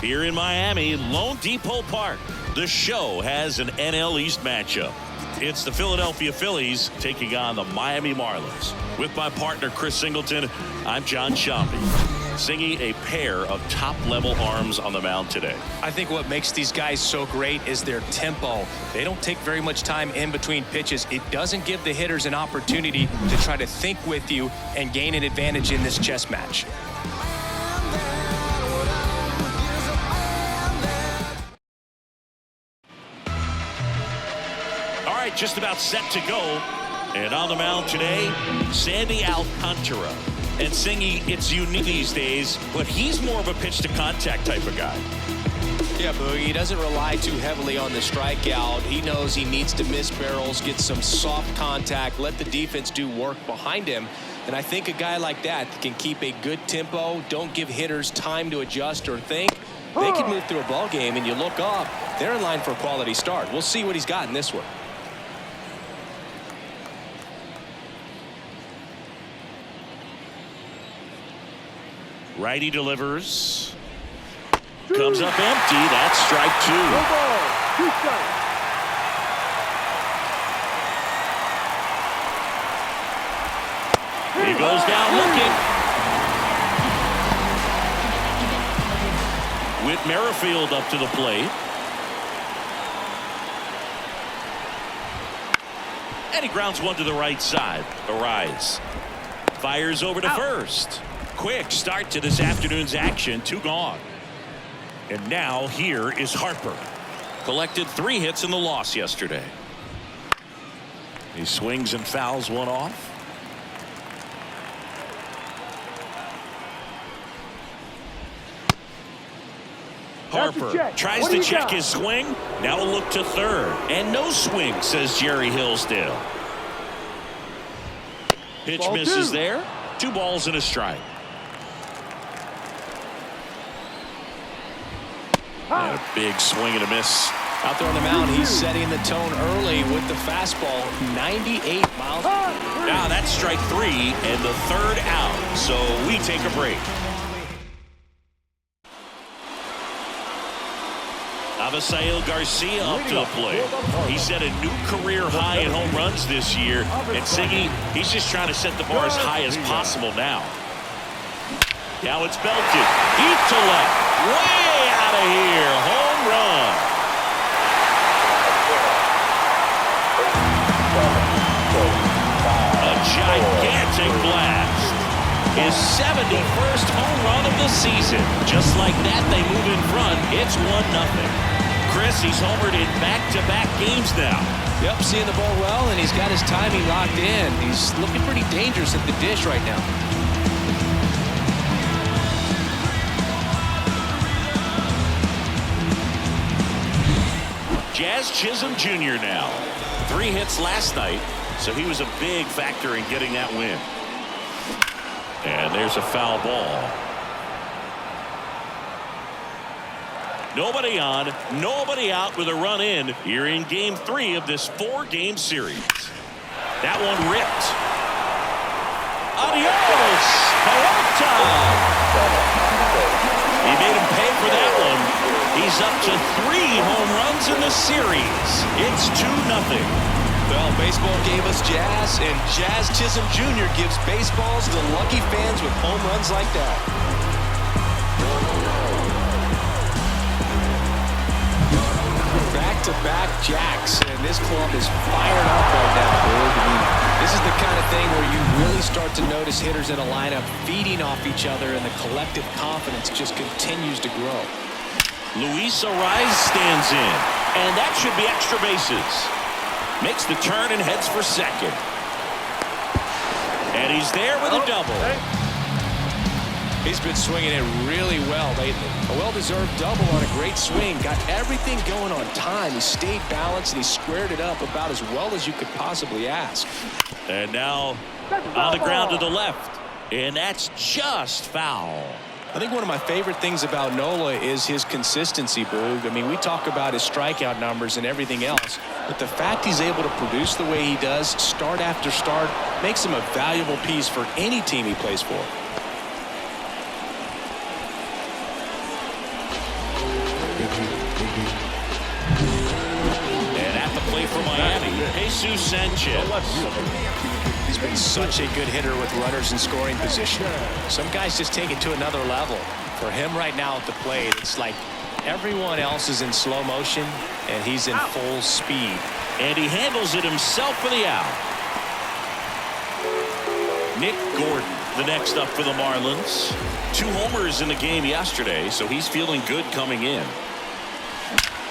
Here in Miami, Lone Depot Park, the show has an NL East matchup. It's the Philadelphia Phillies taking on the Miami Marlins. With my partner, Chris Singleton, I'm John Shambi. Singy, a pair of top-level arms on the mound today. I think what makes these guys so great is their tempo. They don't take very much time in between pitches. It doesn't give the hitters an opportunity to try to think with you and gain an advantage in this chess match. All right, just about set to go. And on the mound today, Sandy Alcantara. And Singy, it's unique these days, but he's more of a pitch-to-contact type of guy. Yeah, Boogie, he doesn't rely too heavily on the strikeout. He knows he needs to miss barrels, get some soft contact, let the defense do work behind him. And I think a guy like that can keep a good tempo, don't give hitters time to adjust or think. They can move through a ball game, and you look up, they're in line for a quality start. We'll see what he's got in this one. Righty delivers. Comes up empty. That's strike two. He goes down looking. Whit Merrifield up to the plate. And he grounds one to the right side. Arise. Fires over to first. Quick start to this afternoon's action. 2 gone. And now here is Harper. Collected 3 hits in the loss yesterday. He swings and fouls one off. Harper tries to check his swing. Now a look to third. And no swing, says Jerry Hillsdale. Pitch misses there. 2 balls and a strike. And a big swing and a miss. Out there on the mound, he's setting the tone early with the fastball. 98 miles. Now that's strike 3 and the 3rd out. So we take a break. Avisail Garcia up to the plate. He set a new career high in home runs this year. And Singy, he's just trying to set the bar as high as possible now. Now it's belted. Deep to left. Way out of here. Home run. A gigantic blast. His 71st home run of the season. Just like that, they move in front. It's 1-0. Chris, he's homered in back-to-back games now. Yep, seeing the ball well, and he's got his timing locked in. He's looking pretty dangerous at the dish right now. Jazz Chisholm Jr. now. 3 hits last night, so he was a big factor in getting that win. And there's a foul ball. Nobody on, nobody out with a run in here in game 3 of this 4-game series. That one ripped. Adios, Peralta. He made him pay for that one. He's up to 3 home runs in the series. It's 2-0. Well, baseball gave us Jazz, and Jazz Chisholm Jr. gives baseballs to the lucky fans with home runs like that. Back-to-back jacks, and this club is fired up right now, Boog. I mean, this is the kind of thing where you really start to notice hitters in a lineup feeding off each other, and the collective confidence just continues to grow. Luis Arraez stands in, and that should be extra bases. Makes the turn and heads for second. And he's there with a double. He's been swinging it really well lately. A well-deserved double on a great swing. Got everything going on time. He stayed balanced, and he squared it up about as well as you could possibly ask. And now on the ground to the left. And that's just foul. I think one of my favorite things about Nola is his consistency, Boog. I mean, we talk about his strikeout numbers and everything else, but the fact he's able to produce the way he does, start after start, makes him a valuable piece for any team he plays for. Jesus Sanchez. He's been such a good hitter with runners in scoring position. Some guys just take it to another level. For him right now at the plate, it's like everyone else is in slow motion and he's in full speed. And he handles it himself for the out. Nick Gordon, the next up for the Marlins. 2 homers in the game yesterday, so he's feeling good coming in.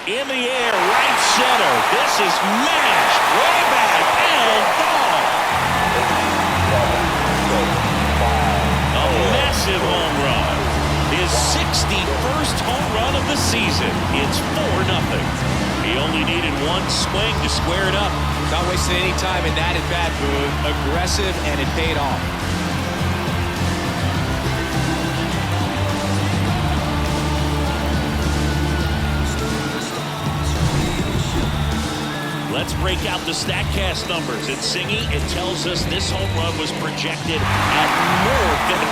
In the air, right center. This is mashed way back and gone. A massive home run. His 61st home run of the season. It's 4-0. He only needed 1 swing to square it up. Not wasting any time in that at-bat, Boog. Aggressive, and it paid off. Let's break out the StatCast numbers. At Singy, it tells us this home run was projected at more than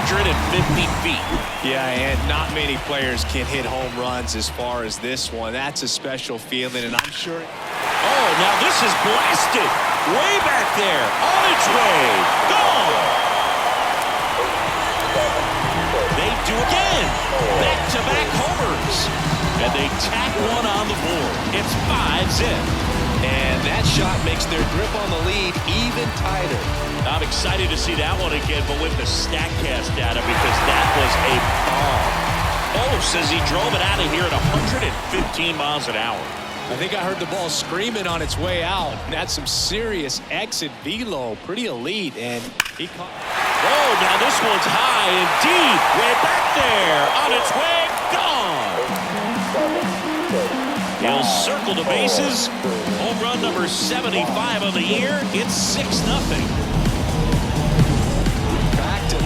450 feet. Yeah, and not many players can hit home runs as far as this one. That's a special feeling, and I'm sure... Oh, now this is blasted. Way back there. On its way. Gone. They do again. Back-to-back homers. And they tack one on the board. It's 5-zip. And that shot makes their grip on the lead even tighter. I'm excited to see that one again, but with the StatCast data, because that was a bomb. Oh, says he drove it out of here at 115 miles an hour. I think I heard the ball screaming on its way out. That's some serious exit velo. Pretty elite, and he caught... Oh, now this one's high and deep. Way back there. On its way, gone. He'll circle the bases. Home run number 75 of the year. It's 6-0.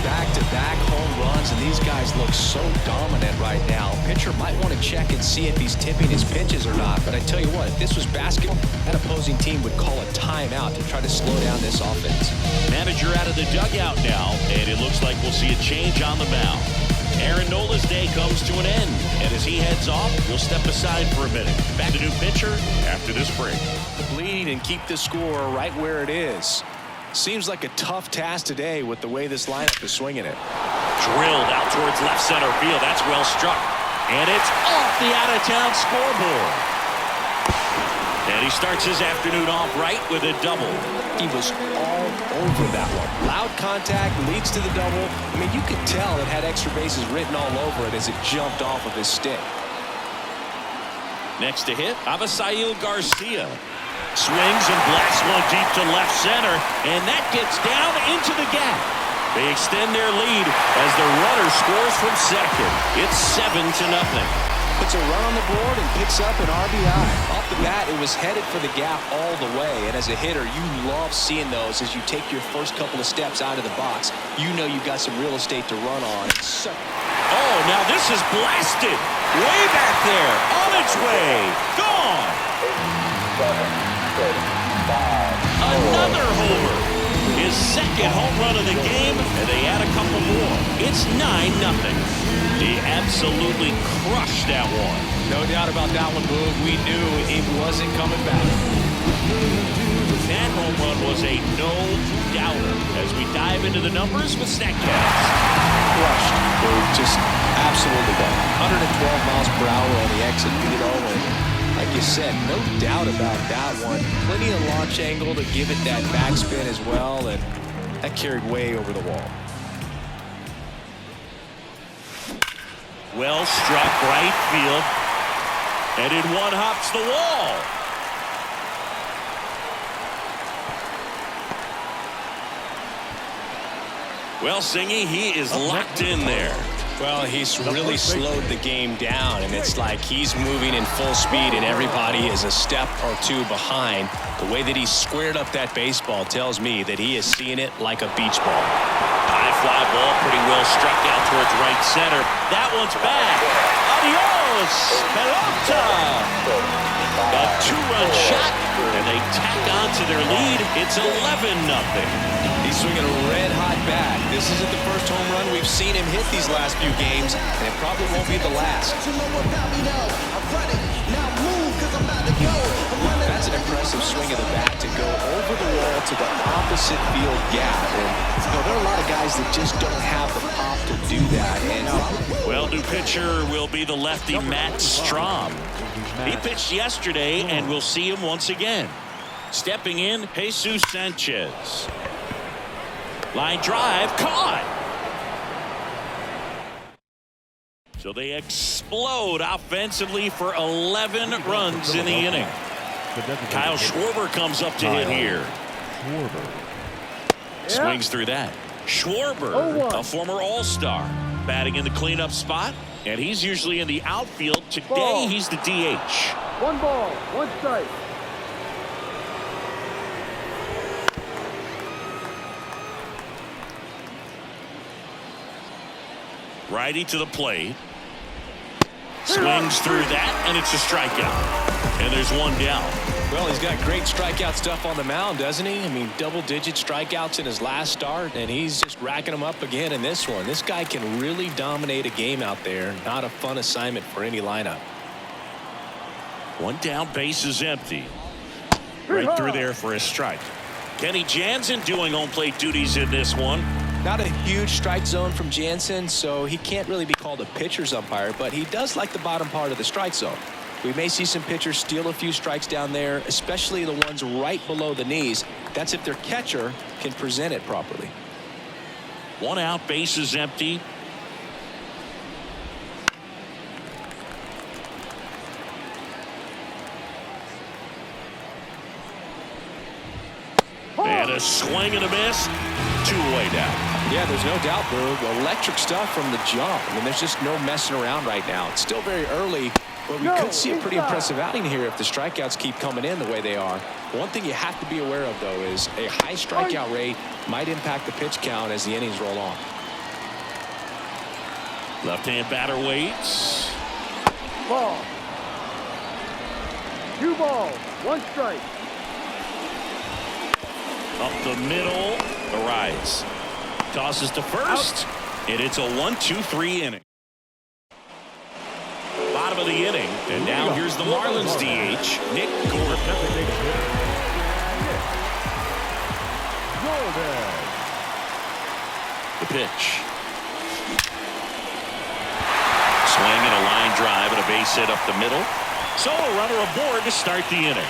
Back-to-back home runs, and these guys look so dominant right now. Pitcher might want to check and see if he's tipping his pitches or not. But I tell you what, if this was basketball, that opposing team would call a timeout to try to slow down this offense. Manager out of the dugout now, and it looks like we'll see a change on the mound. Aaron Nola's day comes to an end, and as he heads off, we'll step aside for a minute. Back to new pitcher after this break. Lead and keep the score right where it is. Seems like a tough task today with the way this lineup is swinging it. Drilled out towards left center field. That's well struck. And it's off the out-of-town scoreboard. And he starts his afternoon off right with a double. He was all over that one. Loud contact leads to the double. I mean, you could tell it had extra bases written all over it as it jumped off of his stick. Next to hit, Avisail Garcia. Swings and blasts one deep to left center, and that gets down into the gap. They extend their lead as the runner scores from second. It's 7-0. Puts a run on the board and picks up an RBI. Off the bat, it was headed for the gap all the way, and as a hitter, you love seeing those as you take your first couple of steps out of the box. You know you got some real estate to run on. Oh, now this is blasted. Way back there. On its way. Gone. Another homer. His second home run of the game, and they add a couple more. It's 9-0. He absolutely crushed that one. No doubt about that one, Boog. We knew it wasn't coming back. That home run was a no-doubter as we dive into the numbers with StatCast. Crushed. Boog, just absolutely done. 112 miles per hour on the exit velo, and like you said, no doubt about that one. Plenty of launch angle to give it that backspin as well, and that carried way over the wall. Well struck right field, and in one hops the wall. Well, Singy, he is locked in there. Well, he's really slowed the game down, and it's like he's moving in full speed, and everybody is a step or two behind. The way that he squared up that baseball tells me that he is seeing it like a beach ball. High fly ball, pretty well struck out towards right center. That one's back. Adios, pelota. A 2-run shot, and they tack on to their lead. It's 11-0. He's swinging a red-hot bat. This isn't the first home run we've seen him hit these last few games, and it probably won't be the last. That's an impressive swing of the bat to go over the wall to the opposite field gap. And there are a lot of guys that just don't have the pop to do that. And well, new pitcher will be the lefty Matt Strom. He pitched yesterday, and we'll see him once again. Stepping in, Jesus Sanchez. Line drive, caught. So they explode offensively for 11 runs in the inning. Kyle Schwarber comes up to hit here. Swings through that. Schwarber, a former All-Star, batting in the cleanup spot, and he's usually in the outfield. Today, he's the DH. 1 ball, 1 strike. Righty to the plate. Swings through that, and it's a strikeout. And there's 1 down. well, he's got great strikeout stuff on the mound, doesn't he? I mean, double-digit strikeouts in his last start, and he's just racking them up again in this one. This guy can really dominate a game out there. Not a fun assignment for any lineup. 1 down, base is empty. Right through there for a strike. Kenny Jansen doing home plate duties in this one. Not a huge strike zone from Jansen, so he can't really be called a pitcher's umpire, but he does like the bottom part of the strike zone. We may see some pitchers steal a few strikes down there, especially the ones right below the knees. That's if their catcher can present it properly. 1 out, base is empty. And a swing and a miss. 2-way down. Yeah, there's no doubt, Boog. Electric stuff from the jump. I mean, there's just no messing around right now. It's still very early, but we could see a pretty impressive outing here if the strikeouts keep coming in the way they are. One thing you have to be aware of, though, is a high strikeout rate might impact the pitch count as the innings roll on. Left-hand batter waits. Ball. 2 balls, 1 strike. Up the middle, the rise. Tosses to first, and it's a 1-2-3 inning. Bottom of the inning, and now here's the Marlins DH, Nick Gordon. The pitch. Swing and a line drive and a base hit up the middle. So a runner aboard to start the inning.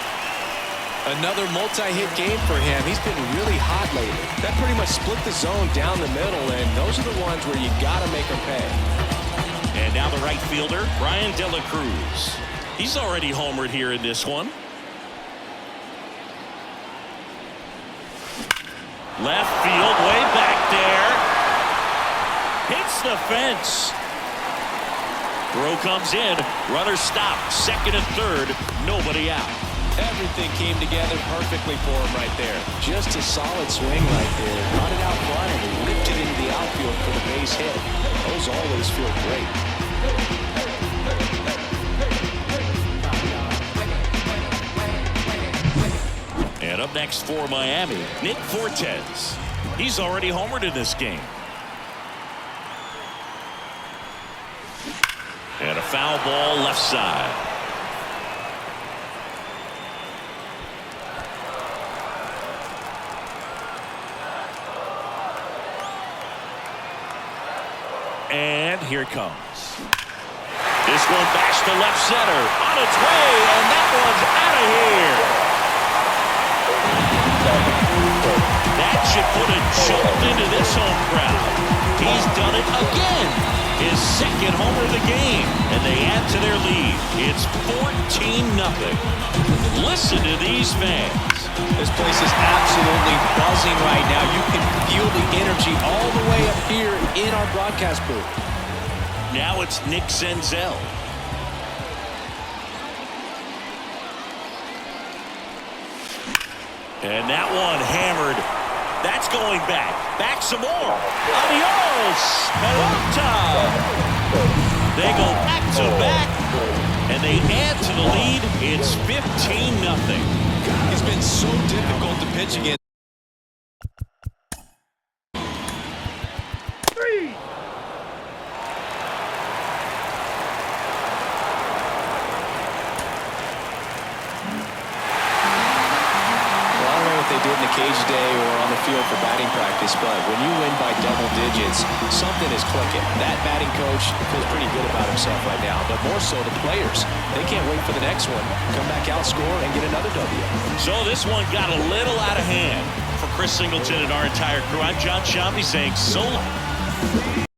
Another multi-hit game for him. He's been really hot lately. That pretty much split the zone down the middle, and those are the ones where you got to make them pay. And now the right fielder, Brian De La Cruz. He's already homered here in this one. Left field, way back there. Hits the fence. Throw comes in. Runner stopped. Second and third. Nobody out. Everything came together perfectly for him right there. Just a solid swing right there. Got it out front and ripped it into the outfield for the base hit. Those always feel great. And up next for Miami, Nick Fortes. He's already homered in this game. And a foul ball left side. And here it comes. This one bashed to left center. On its way, and that one's out of here. That should put a jolt into this home crowd. He's done it again. His second homer of the game. And they add to their lead. It's 14-0. Listen to these fans. This place is absolutely buzzing right now. You can feel the energy all the way up here in our broadcast booth. Now it's Nick Senzel. And that one hammered. That's going back. Back some more. Adios. Pelota. They go back to back. And they add to the lead. It's 15-0. It's been so difficult to pitch against. they do it in the cage day or on the field for batting practice, but when you win by double digits, something is clicking. That batting coach feels pretty good about himself right now, but more so the players. They can't wait for the next one. Come back out, score, and get another W. So this one got a little out of hand. For Chris Singleton and our entire crew, I'm John Shambi saying so long.